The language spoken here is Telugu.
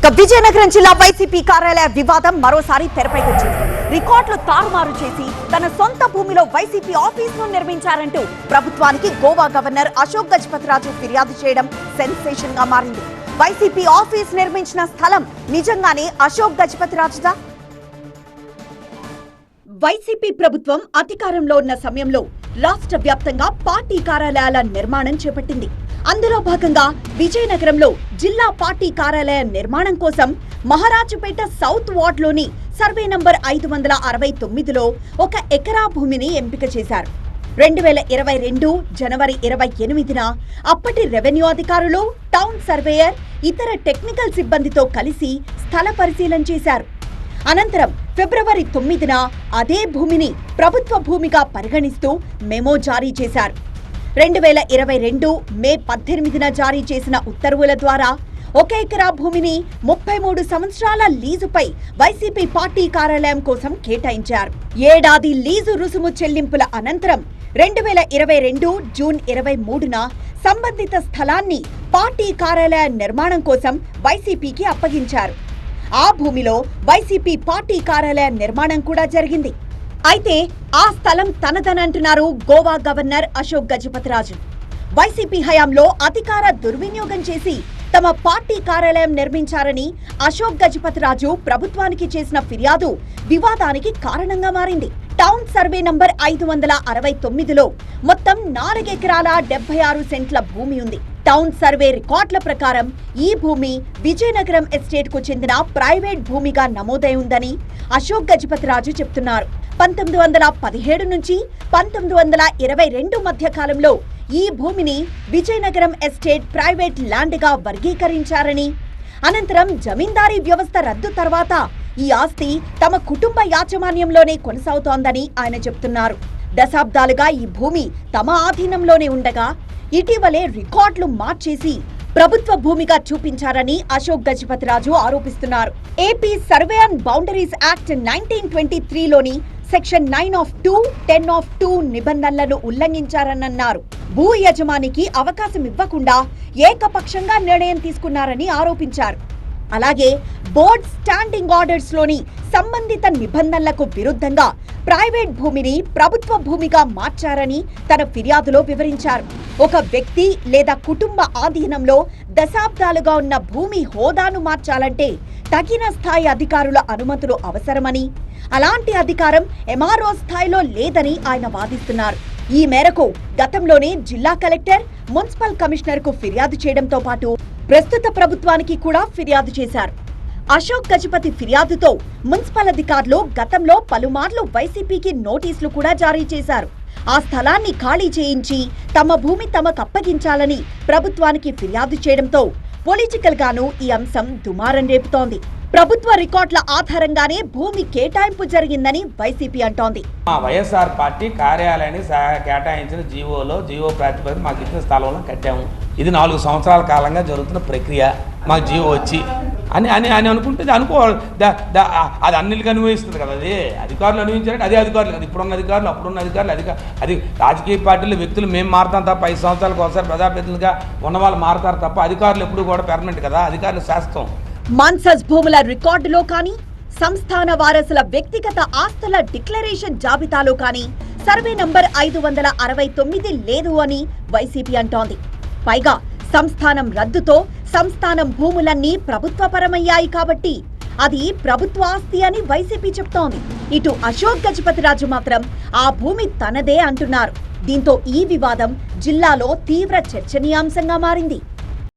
ఇక విజయనగరం జిల్లా వైసీపీ కార్యాలయ వివాదం మరోసారి తెరపైకి వచ్చింది. రికార్డులు తారుమారు చేసి తన సొంత భూమిలో వైసీపీ ఆఫీసును నిర్మించారంటూ ప్రభుత్వానికి గోవా గవర్నర్ అశోక్ గజపతిరాజు ఫిర్యాదు చేయడం సెన్సేషన్ గా మారింది. వైసీపీ ఆఫీస్ నిర్మించిన స్థలం నిజంగానే అశోక్ గజపతిరాజుదా? వైసీపీ ప్రభుత్వం అధికారంలో ఉన్న సమయంలో రాష్ట్ర వ్యాప్తంగా పార్టీ కార్యాలయాల నిర్మాణం చేపట్టింది. అందులో భాగంగా విజయనగరంలో జిల్లా పార్టీ కార్యాలయ నిర్మాణం కోసం మహారాజుపేట సౌత్ వార్డులోని సర్వే నంబర్ 569లో 1 ఎకరా భూమిని ఎంపిక చేశారు. 2022 జనవరి 28న అప్పటి రెవెన్యూ అధికారులు, టౌన్ సర్వేయర్, ఇతర టెక్నికల్ సిబ్బందితో కలిసి స్థల పరిశీలన చేశారు. అనంతరం ఫిబ్రవరి 9న అదే భూమిని ప్రభుత్వ భూమిగా పరిగణిస్తూ మెమో జారీ చేశారు. 2022 మే 18న జారీ చేసిన ఉత్తర్వుల ద్వారా 1 ఎకరా భూమిని 33 సంవత్సరాల లీజుపై వైసీపీ పార్టీ కార్యాలయం కోసం కేటాయించారు. ఏడాది లీజు రుసుము చెల్లింపుల అనంతరం 2022 జూన్ 23న సంబంధిత స్థలాన్ని పార్టీ కార్యాలయ నిర్మాణం కోసం వైసీపీకి అప్పగించారు. ఆ భూమిలో వైసీపీ పార్టీ కార్యాలయ నిర్మాణం కూడా జరిగింది. అయితే ఆ స్థలం తనదనంటున్నారు గోవా గవర్నర్ అశోక్ గజపతిరాజు. వైసీపీ హయాంలో అధికార దుర్వినియోగం చేసి తమ పార్టీ కార్యాలయం నిర్మించారని అశోక్ గజపతిరాజు ప్రభుత్వానికి చేసిన ఫిర్యాదు వివాదానికి కారణంగా మారింది. టౌన్ సర్వే నంబర్ 569లో మొత్తం 4 ఎకరాల 76 సెంట్ల భూమి ఉంది. టౌన్ సర్వే రికార్డుల ప్రకారం ఈ భూమి విజయనగరం ఎస్టేట్ కు చెందిన ప్రైవేట్ భూమిగా నమోదై ఉందని అశోక్ గజపతిరాజు చెప్తున్నారు. 1917 నుంచి 1922 మధ్య కాలంలో ఈ భూమిని విజయనగరం ఎస్టేట్ ప్రైవేట్ ల్యాండ్ గా వర్గీకరించారని, అనంతరం జమీందారీ వ్యవస్థ రద్దు తర్వాత ఈ ఆస్తి తమ కుటుంబ యాజమాన్యంలోనే కొనసాగుతోందని ఆయన చెప్తున్నారు. దశాబ్దాలుగా ఈ భూమి తమ ఆధీనంలోనే ఉండగా ఇటీవలే రికార్డులు మార్చేసి ప్రభుత్వ భూమిగా చూపించారని అశోక్ గజపతిరాజు ఆరోపిస్తున్నారు. AP survey and boundaries act 1923లోని సెక్షన్ 9 ఆఫ్ 2, 10 ఆఫ్ 2 నిబంధనలను ఉల్లంఘించారన్నారు. భూ యజమానికి అవకాశం ఇవ్వకుండా ఏకపక్షంగా నిర్ణయం తీసుకున్నారని ఆరోపించారు. అలాగే బోర్డ్ స్టాండింగ్ ఆర్డర్స్ లోని సంబంధిత నిబంధనలకు విరుద్ధంగా ప్రైవేట్ భూమిని ప్రభుత్వ భూమిగా మార్చారని తన ఫిర్యాదులో వివరించారు. ఒక వ్యక్తి లేదా కుటుంబ ఆధీనంలో దశాబ్దాలుగా ఉన్న భూమి హోదాను మార్చాలంటే తగిన స్థాయి అధికారుల అనుమతులు అవసరమని, అలాంటి అధికారం ఎంఆర్ఓ స్థాయిలో లేదని ఆయన వాదిస్తున్నారు. ఈ మేరకు గతంలోనే జిల్లా కలెక్టర్, మున్సిపల్ కమిషనర్ కు ఫిర్యాదు చేయడంతో పాటు ప్రస్తుత ప్రభుత్వానికి కూడా ఫిర్యాదు చేశారు. అశోక్ గజపతి ఫిర్యాదుతో మున్సిపల్ అధికారులు గతంలో పలుమార్లు వైసీపీకి నోటీసులు కూడా జారీ చేశారు. ఆ స్థలాన్ని ఖాళీ చేయించి తమ భూమి తమకు అప్పగించాలని ప్రభుత్వానికి ఫిర్యాదు చేయడంతో పొలిటికల్ గాను ఈ అంశం దుమారం రేపుతోంది. ప్రభుత్వ రికార్డుల ఆధారంగానే భూమి కేటాయింపు జరిగిందని వైసీపీ అంటోంది. వైఎస్ఆర్ పార్టీ కార్యాలయాన్ని కేటాయించిన జీవో ప్రాతిపదికన మాకు ఇచ్చిన స్థలంలో కట్టాము. ఇది 4 సంవత్సరాల కాలంగా జరుగుతున్న ప్రక్రియ. మాకు జీవో వచ్చి అని అని అని అనుకుంటే అది అన్నిటికీ అనుభవిస్తుంది కదా. అది అధికారులు అనుభవించారంటే అదే అధికారులు కదా. ఇప్పుడున్న అధికారులు, అప్పుడున్న అధికారులు, అది రాజకీయ పార్టీలు వ్యక్తులు మేము మారుతాం తప్ప 5 సంవత్సరాలకు ఒకసారి ప్రజాప్రతినిధులుగా ఉన్న వాళ్ళు మారుతారు తప్ప అధికారులు ఎప్పుడు కూడా పెర్మనెంట్ కదా. అధికారులు శాస్త్రం. మాన్సస్ భూముల రికార్డులో కానీ, సంస్థాన వారసుల వ్యక్తిగత ఆస్తుల డిక్లరేషన్ జాబితాలో కానీ సర్వే నంబర్ 569 లేదు అని వైసీపీ అంటోంది. పైగా సంస్థానం రద్దుతో సంస్థానం భూములన్నీ ప్రభుత్వపరమయ్యాయి కాబట్టి అది ప్రభుత్వ ఆస్తి అని వైసీపీ చెప్తోంది. ఇటు అశోక్ గజపతిరాజు మాత్రం ఆ భూమి తనదే అంటున్నారు. దీంతో ఈ వివాదం జిల్లాలో తీవ్ర చర్చనీయాంశంగా మారింది.